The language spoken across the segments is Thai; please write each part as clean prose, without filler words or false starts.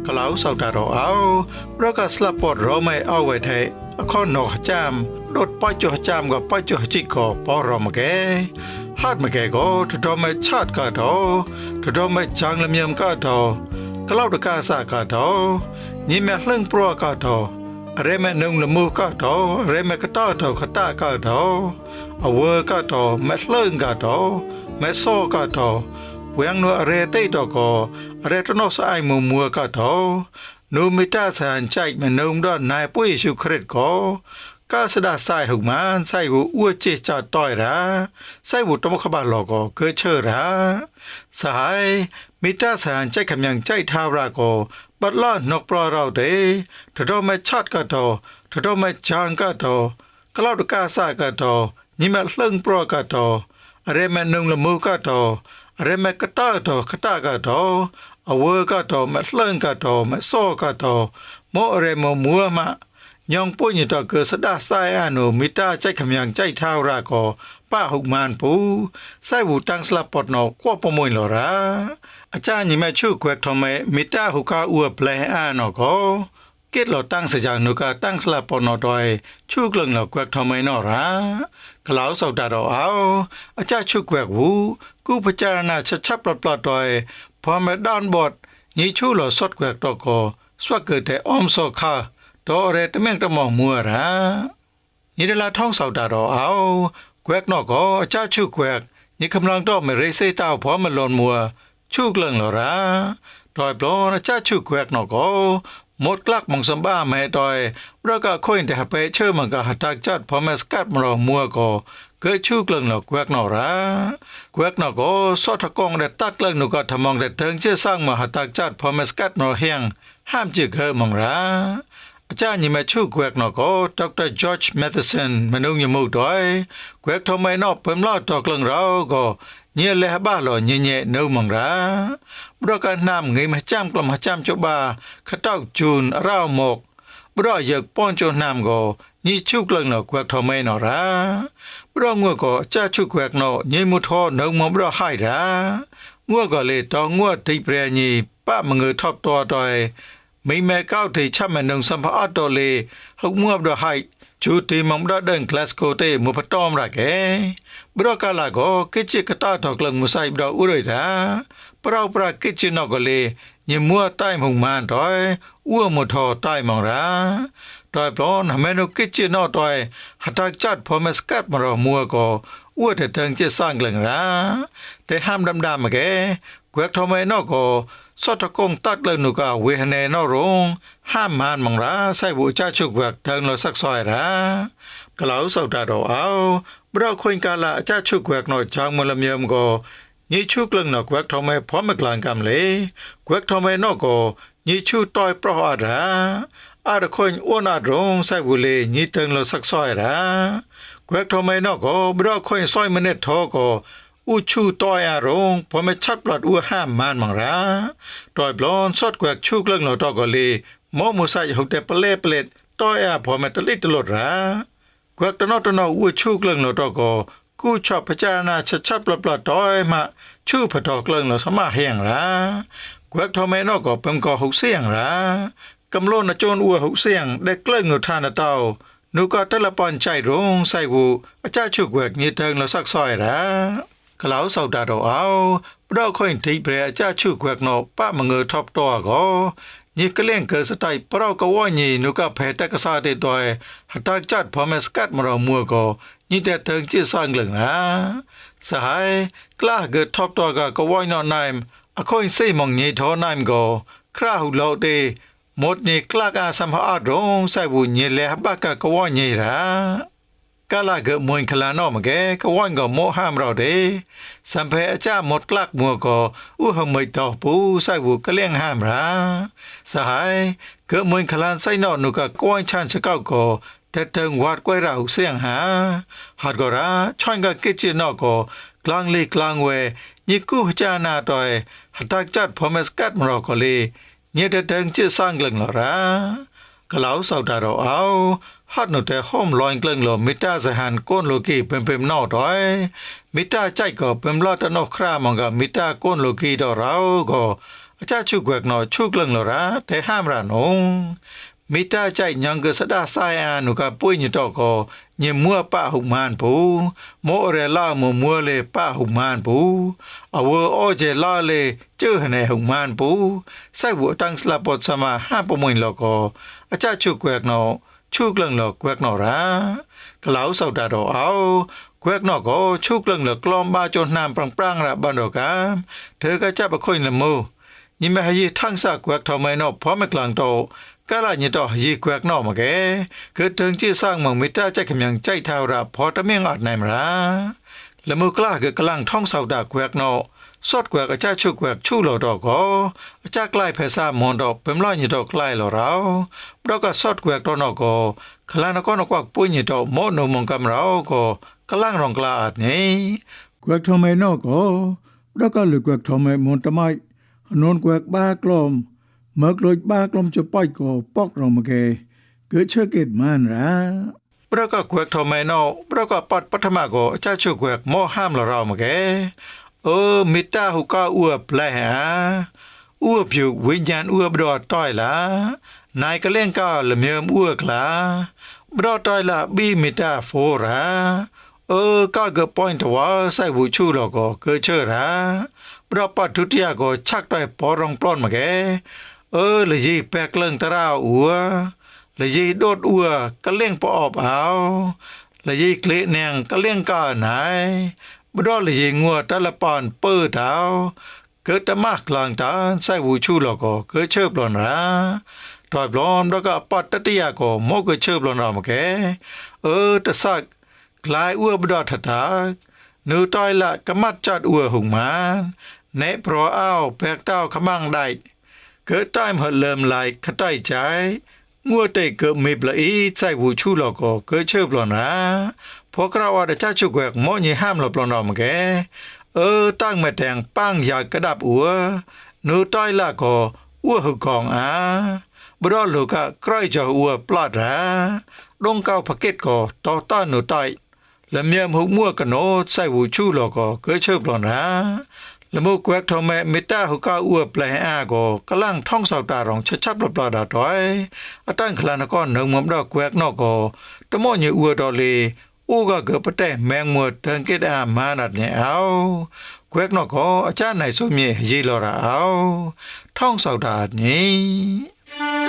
กล่าวสาวดาเราเอาเราก็สลับปอดเราไม่เอาไว้ไทยข้อนอกจามรถป้ายจ่อจามกับป้ายจ่อจิกก็ปอเรามาแกฮาดมาแกก็ถ้าเราไม่ชาติก็ดอถ้าเราไม่จางลำเยียมก็ดอกล่าวตะกาสาก็ดอนี่แม่เรื่องปลัวก็ดออะไรแม่นุ่งละมูก็ดออะไรแม่กระต้อดอขตาก็ดอเอาเวอร์ก็ดอแม่เรื่องก็ดอแม่โซ่ก็ดอเวียงนัวอะไรได้ดอกก็อะไรต้นนสายมัวก็ดอนูมิตาสานใจแม่นุ่งด้านนายปุ้ยชูคริตก็กาสดาใส่หุมันใส่หูอ้วจีจอดต่อยระใส่หูตมขบาลอกก็เกิดเชื่อระสายมิตาสานใจคำยังใจท้าวราก็บัดล้อนกปลอเราเดถ้าเราไม่ชอดก็ต่อถ้าเราไม่จางก็ต่อกล่าวตะกาสาก็ต่อนี่แม่เรื่องปลอก็ต่ออะไรแม่นุ่งละมูก็ต่ออะไรแม่กระต้าต่อขตาก็ต่อเอาเวอร์ก็ต่อแม่เรื่องก็ต่อแม่โซ่ก็ต่อโมอะไรโมมัวมายองปุ้ยต่อเกิดสดาไซอานุมิตาใจคำยังใจท้าวราก็ป้าหุกมานปูไซบูตังสลับปอดนอกควบประมวยหลอระอาจารย์นี่แม่ชื่อแควกทำไมมิตาหุกาอัวแปลอานอก็เกิดเราตั้งสจางนุกาตั้งสลับปอดนอดอยชื่อกลึงเราแควกทำไมนอระกล่าวสาวดาเราเอาอาจารย์ชื่อแควกหูกูพิจารณาชัดๆปลอดดอยพอมาด้านบดนี่ชื่อเราสดแควกตอกอสวกเกิดแต่อ้อมโซคาดอเรตเมงตะมองมัวระนี่เดลาท่องสาวดาเราเอาแควกนอกก็อาจารย์ชื่อแควกนี่กำลังดอกไม่เรเซต้าพอมันหลอนมัวชูกเลิงหรอระดอยปลอนะจ้าชูแควกนอกก็หมดกลักมองสมบ้าแม่ดอยเราก็ค่อยแต่หาไปเชื่อมันก็หัดตักจัดพอมาสกัดมันรอมัวก็เกิดชูกเลิงหรอแควกนอระแควกนอกก็สอดตะกองแต่ตัดเลิงนุก็ทำมองแต่เทิงเชื่อสร้างมาหัดตักจัดพอมาสกัดมันรอเฮียงห้ามจึกเฮมองระอาจารย์นี่มาชูแควกนอกก็ดร.จอร์จแมธิสันมันนุ่งยมูกดอยแควกทำไมนอกเพิ่มลอดตอกเลิงเราก็เนี่ยเลยบ้าหล่อเนี่ยนูมังระบรกันนำเงยมาจ้ำกลมมาจ้ำจบาขะเต้าจูนร่าวหมกบรอยกป้อนโจนำก็นี่ชุกเลิงหนอกแควกทำไมนอระบรงัวก็จ้าชุกแควกนอเนี่ยมุทอนูมังบรให้ระงัวก็เลยตองงัวตีเปรณีป้ามังเงยทบตัวดอยไม่แม่ก้าวที่ช่ำมันนงสัมภาระตัวเลยหกมัวบรให้จูตีมังบรเดินคลาสโกเตมุพตอมรักเอบรอกาลาก็กิจกตาทอกลังมุไซบรอุเรดาปราปรากิจนอกเลยยมัวใต้มุงมานถอยอ้วมุทอใต้มองราถอยปลอนเมนูกิจนอถอยหัตถจัดพอมสกัดมารอมัวก็อ้วแต่เทิงจะสร้างเกลังราแต่ห้ามดำมาแกแกวกทำไมนอกก็สอดตะกงตัดเลยนุกาเวหเนนอรงห้ามมานมองราใส่บุจ้าชุกแวกเทิงเราสักซอยรากล่าวสาวดาดเอาเราคุยกันละจ้าชุกแวกหน่อยจางมลเมียมก็ยี่ชุกเลิงนอกแวกทำไมพร้อมมากลางกำเลยแวกทำไมนอกก็ยี่ชุต้อยปลอดระอาระคนอ้วนอารงใส่บุเลยี่เติงเราสักซอยระแวกทำไมนอกก็เราคนซอยมันเน็ตทอก็อูชูต้อยอารมณ์พอไม่ชัดปลอดอูห้ามมานมังระต้อยปลอนสดแกวกชุกเรื่องเราตอกเลยมอมุใส่หุบแต่เปเล็ดต้อยพอไม่ตลิดตลอดระแกวกตนออูชุกเรื่องเราตอกกูชอบพิจารณาชัดปลอดต้อยมาชูผทอกเรื่องเราสมาเฮียงระแกวกทำไมนอกก็เป็นก่อหุกเสียงระกำโลนโจนอูหุกเสียงได้เกลื่อนหนุทานเต้านูก็ตะละปอนใจรงใส่บูอาจารย์ชุกแกวกยี่เทิงเราสักซอยระกล่าวสาวดาเราเอาเราค่อยที่เปรย์จ้าชูแควกนอป้ามังเงอทบตัวก็ยี่ก็เลี้ยงเกิดสไตล์เราก็ว่ายี่นุก็แพ้แต่ก็ซาเตดอยหัตถจัดพอแมสกัดมาเรามัวก็ยี่แต่เถิงจีสร้างเหลืองนะสหายกล้าเกิดทบตัวก็ว่าหนอนายมอค่อยเสียมองยี่ทอนายมก็คราหุโลเตหมดนี่กล้าการสัมภาระรงใส่บุญยี่เลี้ยบักก็ว่ายี่ระกาลาเกมวยขลานอมแกก็ว่างก็โมห้ามเราเดสัมเพอจ้าหมดกลักมัวก็อู้หไม่ต่อปูใส่บุก็เลี้ยงห้ามราสหายเกมวยขลานใส่นอนุก็ก้อยชันชะเก้าก็แต่เทิงวัดก้อยเราเสียงหาหัดก็ราช่วยก็กิจนอก็กลางลีกลางเวยี่กู้จานาตอยหัดตักจัดพอมสกัดมรอก็เลยยี่แต่เทิงจะสร้างเกลังหรอรากล่าวสาวดาเราเอาฮัดหนูแต่ห้อมลอยเกลึงหลอมิตาสหันก้นโลกีเป็นนอดอยมิตาใจก็เป็นลอดตนอกครามองกับมิตาก้นโลกีดอเราก็ อาจารย์ชุกเวกนอชุกเลิงลระแต่ห้ามระนงมิตาใจยังกสดาสายอานุกาปุ้ยนี่ตอกอเยมัวป้าหุมานปูโมเรล่ามัวเลป้าหุมานปูอวอเจล่าเลเจอในหุมานปูใส่บัวตั้งสลับปดสมาห้าปมวยลอกออาจารย์ชุกเวกนอชุกเลิงลอกเวกนอระกล่าวสาวดาดอเอาเวกนอก็ชุกเลิงลอกลอมบาจนน้ำปรังระบันดอกามเธอก็จะไปคุยละมูยิ่งไม่ให้ทั้งสักเวกทำไมนอพร้อมไม่กลางโตก็ละนี่ต่อยีแควกนอกมาแกคือถึงที่สร้างมังมิตรใจขมยังใจเท่ารับพอตะเมียงอัดในมราและมือกล้าคือกำลังท่องสาวดาแควกนอกสอดแควกอาจารย์ชูแควกชูหล่อดอกก็อาจารย์ใกล้เพศามอนดอกเป็นร้อยนี่ดอกใกล้หล่อเราเราก็สอดแควกตัวนอกก็ขลานก็นกวักปุ้ยนี่ดอกโมโนมงกำเราก็กำลังรองกล้าอัดนี่แควกทำไมนอกก็เราก็หรือแควกทำไมมอนตะไมนนแควกบ้ากลมเมื่อกลอยบ้ากลมจะป้อยก็ปอกเรามาแกเกิดเชื่อเกิดมันระเราก็แควกทำไมนอกเราก็ปัดปัทมาก็จะช่วยแควกโมห้ามเรามาแกมิตาหุก้าอ้วบแปลหาอ้วบอยู่วิญญาณอ้วบดอดต้อยละนายก็เล่นก้าละเมียมอ้วกละบดอดต้อยละบีมิตาโฟระก็เกิดป้อยตัวใส่บุชูเราก็เกิดเชื่อระบดอปัดทุติยาก็ชักต้อยปอรองปล้อนมาแกเลยยีแปกเลิงตะราวอัวเลยยีโดดอัวก็เล่งปอบเอาเลยยีเกละแนงก็เล่งก้าไหนบดอเลยยีงัวตะละปอนเปิดเอาเกิดตะมากกลางตาใส่บูชูแล้วก็เกิดเชิบลอนระถอยปลอมแล้วก็ปัดตะติยาก็โมก็เชิบลอนเรามาแกตะสักกลายอัวบดอทัดทักนูต้อยละกะมัดจัดอัวหุงมาเนเพราะเอาแปกเต้าขมังได้เกิดต้มหัดเริ่มไหลขใต้ใจงัวเตะเกิดมีปลาอีใส่บูชูแล้วก็เกิดเชิบลอนระพวกเราว่าจะชุกแวกโมนี่ห้ามเราปลอนเรามาแกตั้งมาแทงปังอยากกระดับอัวนูต้อยละก็อัวหุกองบดอลูกะใกล้จะอัวปลอดระลงเก้าพักเก็ตก็ต่อต้านนูต้อยและเมียมหุกมัวกันโนใส่บูชูแล้วก็เกิดเชิบลอนระและมูกแวกทอมแม่มิตาหุก้าอัวแปลอาก็กำลังท่องสาวตารองชับปลอดาถอยตั้งคลานก้อนหนึ่งมัมดอกแวกนอกก็ตะโมนี่อัวดอลีอูก็เกิดปะแต่แมงมัวเทิงเกดอามานัดเนี่ยเอาแควกนอกก็อาจารย์ไหนสมยยีลอระเอาท่องสาวดานี้ เ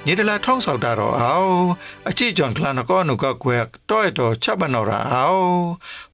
ညီတလာထောင်းဆောက်တာတော့အောင်အကြည့်ကြောင့်ကလန်ကောနုကကွယ်တော့တော့ချက်ပနော်ရာအောင်